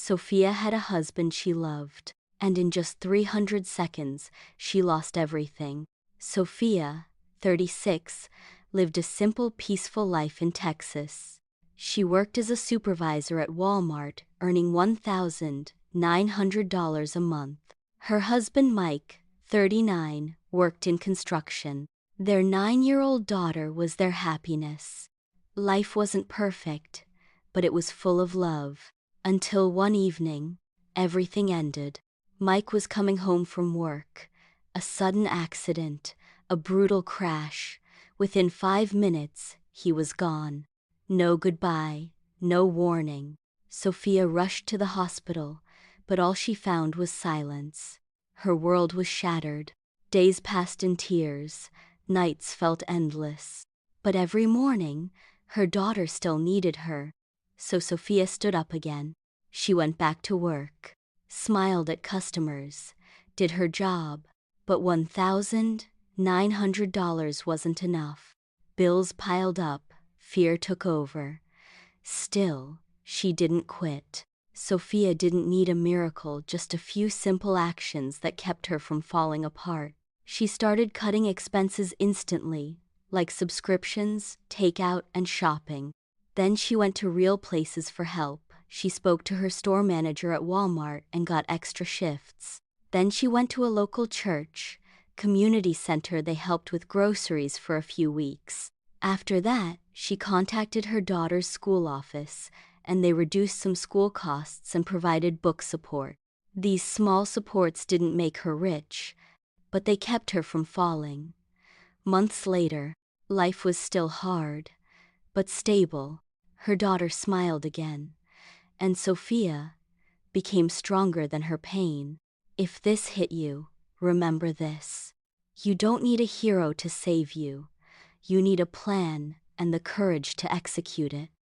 Sophia had a husband she loved, and in just 300 seconds, she lost everything. Sophia, 36, lived a simple, peaceful life in Texas. She worked as a supervisor at Walmart, earning $1,900 a month. Her husband Mike, 39, worked in construction. Their 9-year-old daughter was their happiness. Life wasn't perfect, but it was full of love. Until one evening, everything ended. Mike was coming home from work. A sudden accident, a brutal crash. Within 5 minutes, he was gone. No goodbye, no warning. Sophia rushed to the hospital, but all she found was silence. Her world was shattered. Days passed in tears. Nights felt endless. But every morning, her daughter still needed her. So Sophia stood up again. She went back to work, smiled at customers, did her job, but $1,900 wasn't enough. Bills piled up, fear took over. Still, she didn't quit. Sophia didn't need a miracle, just a few simple actions that kept her from falling apart. She started cutting expenses instantly, like subscriptions, takeout, and shopping. Then she went to real places for help. She spoke to her store manager at Walmart and got extra shifts. Then she went to a local church, community center. They helped with groceries for a few weeks. After that, she contacted her daughter's school office, and they reduced some school costs and provided book support. These small supports didn't make her rich, but they kept her from falling. Months later, life was still hard, but stable. Her daughter smiled again, and Sophia became stronger than her pain. If this hit you, remember this. You don't need a hero to save you. You need a plan and the courage to execute it.